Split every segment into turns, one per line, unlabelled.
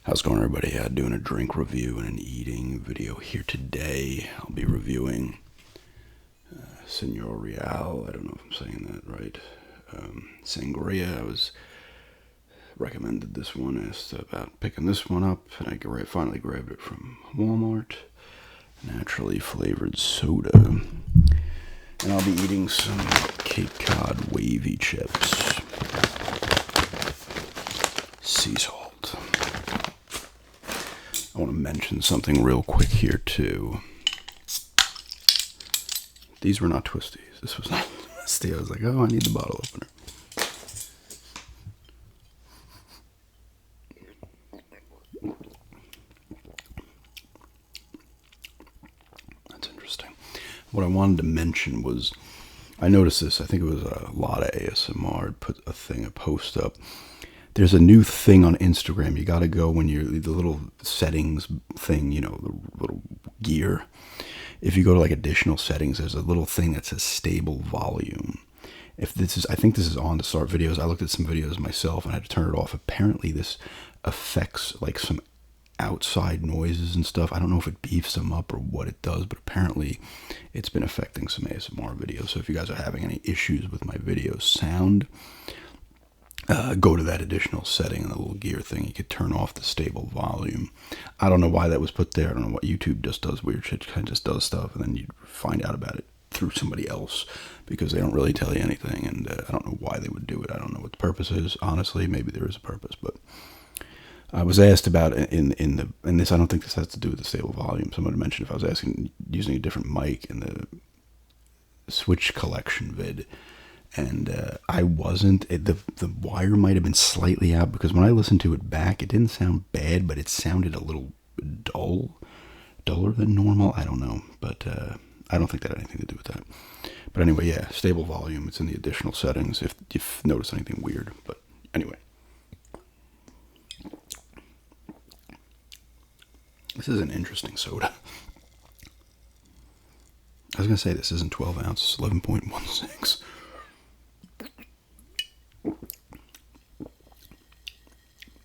How's it going, everybody? Doing a drink review and an eating video here today. I'll be reviewing Senor Real. I don't know if I'm saying that right. Sangria. I was recommended this one, asked about picking this one up, and I finally grabbed it from Walmart. Naturally flavored soda. And I'll be eating some Cape Cod wavy chips. Sea salt. I want to mention something real quick here, too. These were not Twisties. This was not a Twistie. I was like, oh, I need the bottle opener. That's interesting. What I wanted to mention was, I noticed this. I think it was a lot of ASMR put a post up. There's a new thing on Instagram. You got to go when you're the little settings thing, the little gear. If you go to like additional settings, there's a little thing that says stable volume. I think this is on to start videos. I looked at some videos myself and I had to turn it off. Apparently this affects like some outside noises and stuff. I don't know if it beefs them up or what it does, but apparently it's been affecting some ASMR videos. So if you guys are having any issues with my video sound, go to that additional setting in the little gear thing. You could turn off the stable volume. I don't know why that was put there. I don't know what YouTube just does. Weird shit, kind of just does stuff, and then you find out about it through somebody else because they don't really tell you anything. And I don't know why they would do it. I don't know what the purpose is. Honestly, maybe there is a purpose, but I was asked about in this. I don't think this has to do with the stable volume. Someone mentioned if I was using a different mic in the Switch collection vid. And I wasn't. The wire might have been slightly out because when I listened to it back, it didn't sound bad, but it sounded a little duller than normal. I don't know, but I don't think that had anything to do with that. But anyway, yeah, stable volume. It's in the additional settings if you notice anything weird. But anyway, this is an interesting soda. I was gonna say this isn't 12 ounces, 11.16.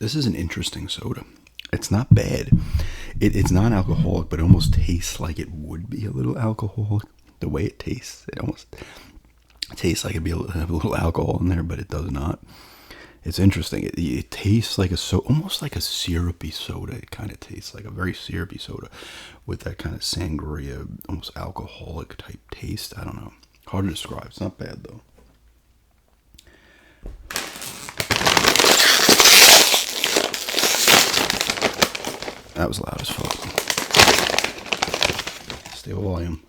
This is an interesting soda. It's not bad. It's non-alcoholic, but it almost tastes like it would be a little alcoholic. The way it tastes, it almost tastes like it'd have a little alcohol in there, but it does not. It's interesting. It tastes like almost like a syrupy soda. It kind of tastes like a very syrupy soda with that kind of sangria, almost alcoholic type taste. I don't know. Hard to describe. It's not bad, though. That was loud as fuck. Stable volume.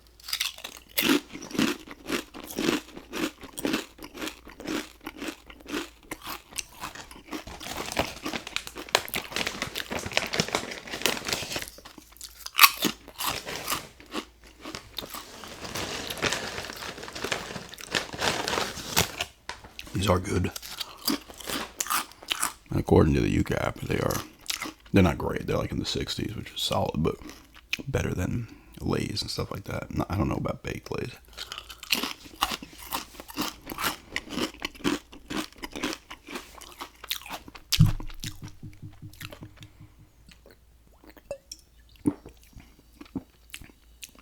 These are good. According to the UCAP, they're not great. They're like in the 60s, which is solid, but better than Lay's and stuff like that. I don't know about baked Lay's.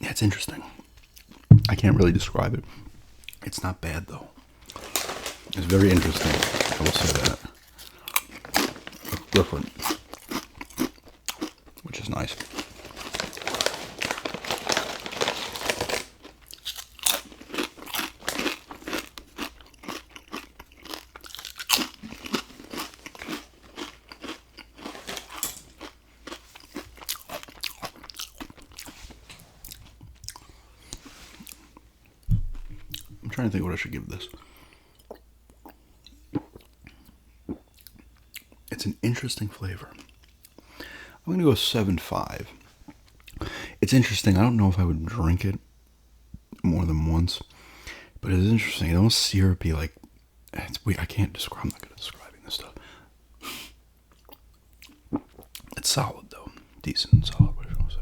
Yeah, it's interesting. I can't really describe it. It's not bad, though. It's very interesting. I will say that. Different. Which is nice. I'm trying to think what I should give this. It's an interesting flavor. I'm going to go 7.5. It's interesting. I don't know if I would drink it more than once, but it's interesting. It's almost syrupy, like it's weird. I can't describe. I'm not good at describing this stuff. It's solid though, decent, solid. What do you want to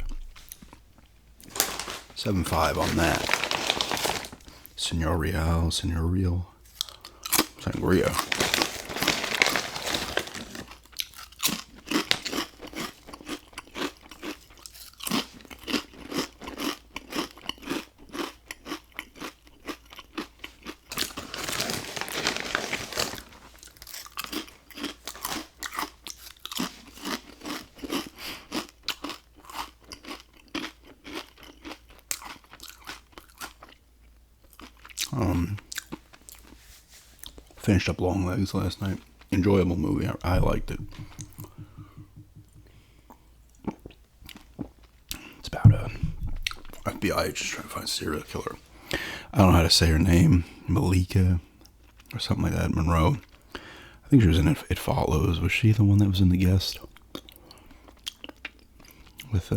say? 7.5 on that. Senor Real, Sangria. Finished up Long Legs last night. Enjoyable movie. I liked it. It's about a FBI agent trying to find a serial killer. I don't know how to say her name. Malika or something like that. Monroe. I think she was in It Follows. Was she the one that was in The Guest? With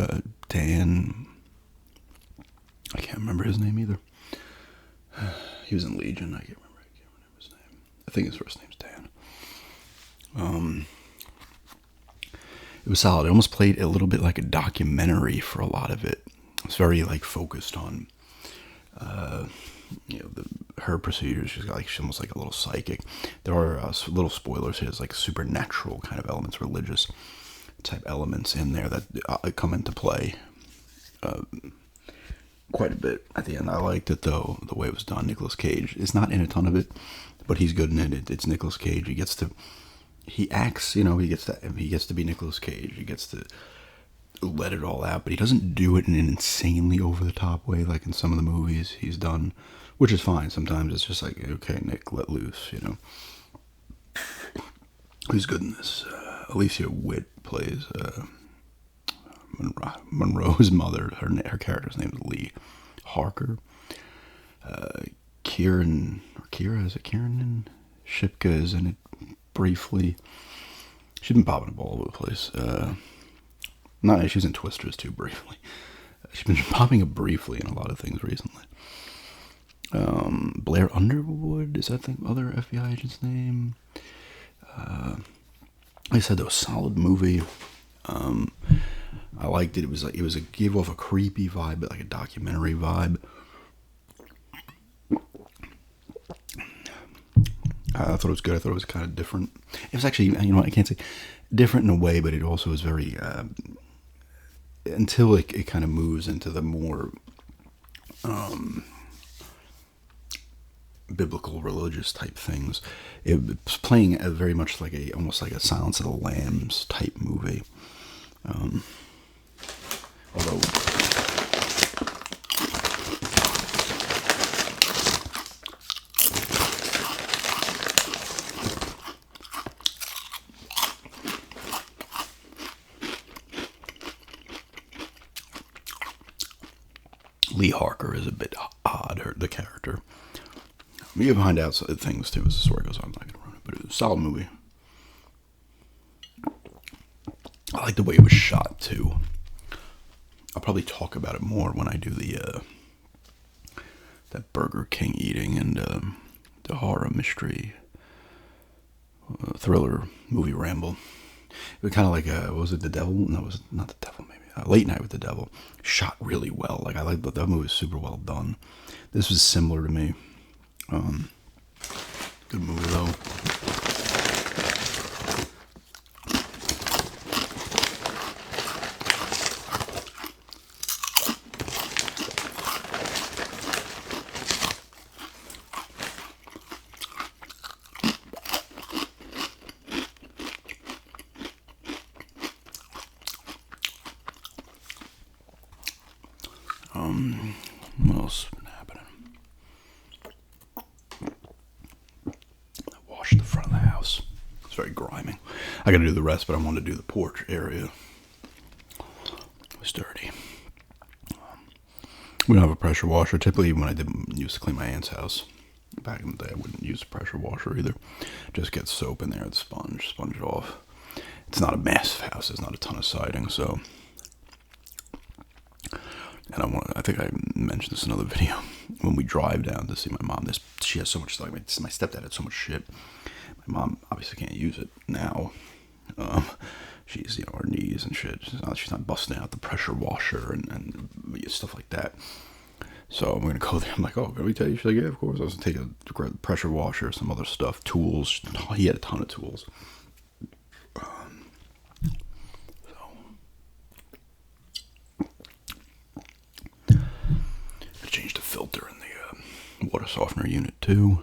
Dan. I can't remember his name either. He was in Legion. I can't remember his name. I think his first name's Dan. It was solid. It almost played a little bit like a documentary for a lot of it. It was very like focused on, her procedures. She's almost like a little psychic. There are little spoilers here. There's like supernatural kind of elements, religious type elements in there that come into play quite a bit at the end. I liked it though, the way it was done. Nicolas Cage is not in a ton of it, but he's good in it. It's Nicolas Cage. He acts, he gets to be Nicolas Cage. He gets to let it all out, but he doesn't do it in an insanely over the top way like in some of the movies he's done, which is fine. Sometimes it's just like, okay, Nick, let loose, Who's good in this? Alicia Witt plays Monroe's mother. Her character's name is Lee Harker. Kieran Shipka is in it briefly. She's been popping up all over the place. She was in Twisters too briefly. She's been popping up briefly in a lot of things recently. Blair Underwood, is that the other FBI agent's name? Like I said, though, solid movie. I liked it. It gave off a creepy vibe, but like a documentary vibe. I thought it was good. I thought it was kind of different. It was actually, I can't say different in a way, but it also was very, until it kind of moves into the more biblical, religious type things. It was playing very much like almost like a Silence of the Lambs type movie. Although Lee Harker is a bit odd, the character. You can find out things too as the story goes on. I'm not going to ruin it, but it was a solid movie. I like the way it was shot too. I'll probably talk about it more when I do that Burger King eating and the horror mystery thriller movie ramble. It was kind of like what was it, The Devil? No, it was not The Devil. Maybe Late Night with the Devil. Shot really well. Like I like that movie was super well done. This was similar to me. Good movie though. What else has been happening? I washed the front of the house. It's very grimy. I gotta do the rest, but I wanted to do the porch area. It was dirty. We don't have a pressure washer. Typically, when I used to clean my aunt's house back in the day, I wouldn't use a pressure washer either. Just get soap in there and sponge it off. It's not a massive house. There's not a ton of siding, so. And I think I mentioned this in another video. When we drive down to see my mom, she has so much stuff. My stepdad had so much shit. My mom obviously can't use it now. She's, her knees and shit. She's not busting out the pressure washer and stuff like that. So I'm gonna go there. I'm like, oh, can we tell you? She's like, yeah, of course. I was gonna take a pressure washer, some other stuff, tools. He had a ton of tools. Changed the filter in the water softener unit too.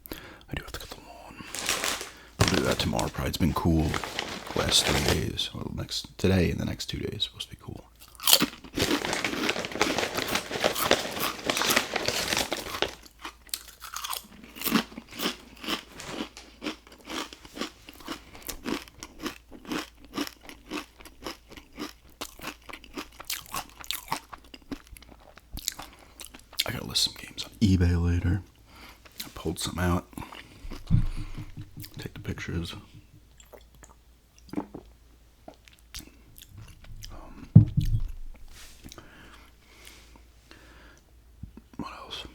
I do have to cut the lawn. I'll do that tomorrow. Probably. It's been cool last 3 days. Well, today and the next 2 days supposed to be cool. eBay later. I pulled some out. Take the pictures. What else?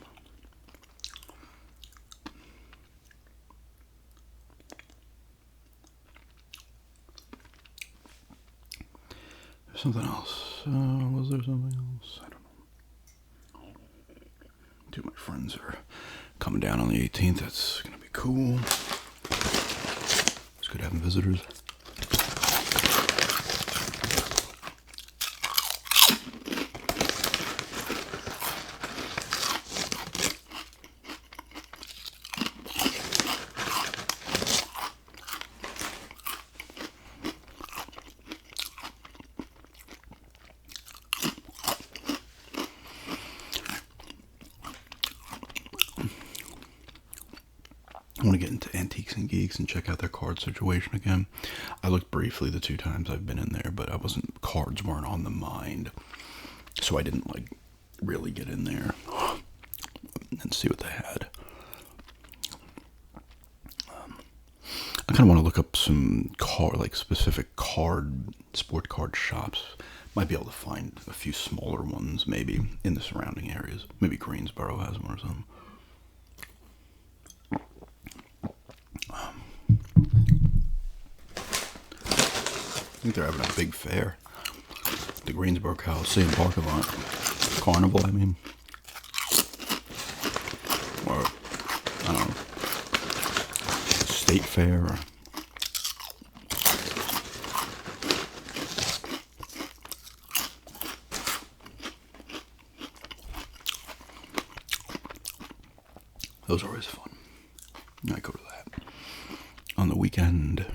There's something else. Was there something else? I don't know. Two of my friends are coming down on the 18th. That's gonna be cool. It's good having visitors. I want to get into Antiques and Geeks and check out their card situation again. I looked briefly the 2 times I've been in there, but cards weren't on the mind. So I didn't really get in there and see what they had. I kind of want to look up some specific sport card shops. Might be able to find a few smaller ones maybe in the surrounding areas. Maybe Greensboro has one or something. I think they're having a big fair. The Greensboro Coliseum parking lot. Carnival, I mean. Or, I don't know. State fair. Or those are always fun. I go to that on the weekend.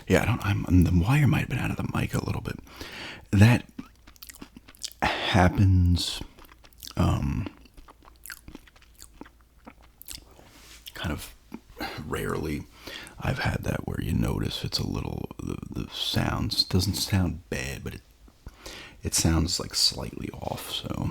Yeah, the wire might have been out of the mic a little bit. That happens kind of rarely. I've had that where you notice it's a little, the sounds doesn't sound bad, but it sounds like slightly off, so.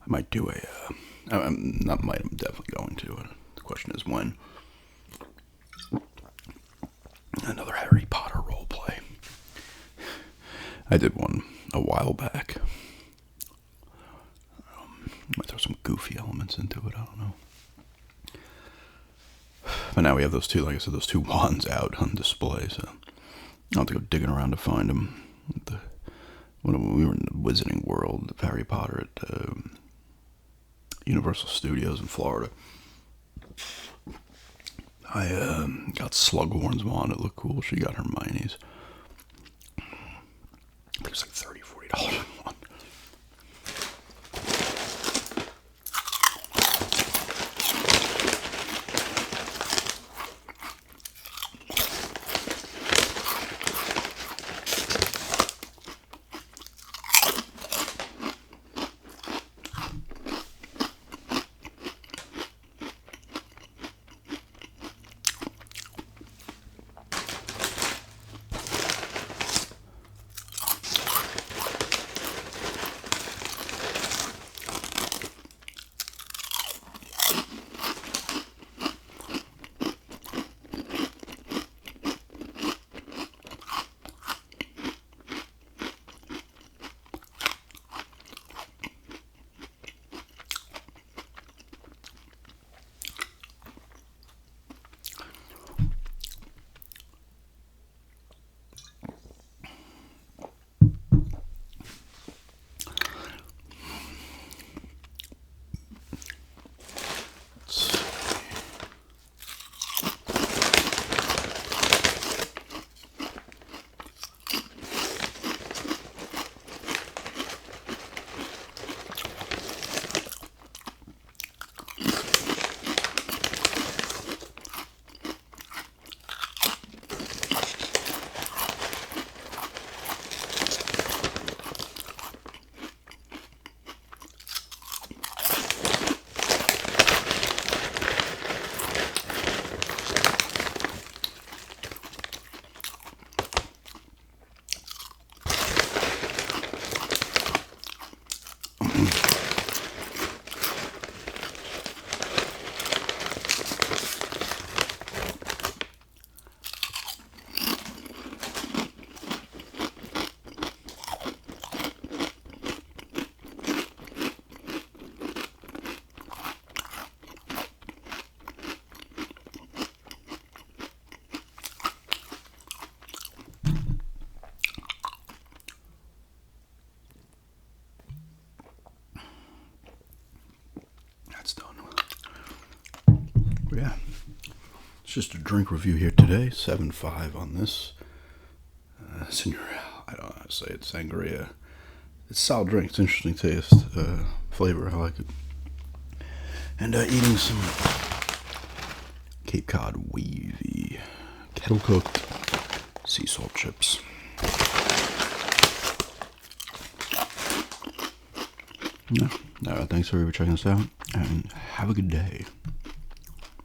I might do I'm definitely going to. The question is when. Another Harry Potter roleplay. I did one a while back. Might throw some goofy elements into it, I don't know. But now we have those two, like I said, those 2 wands out on display, so I'll have to go digging around to find them. When we were in the Wizarding World of Harry Potter at Universal Studios in Florida, I got Slughorn's wand. It looked cool. She got Hermione's. I think it was like $30-$40 a wand. It's just a drink review here today. 7.5 on this. Senor, I don't know how to say it. Sangria. It's a solid drink. It's interesting taste, flavor. I like it. And eating some Cape Cod wavy, kettle cooked sea salt chips. Yeah. Thanks for checking us out, and have a good day.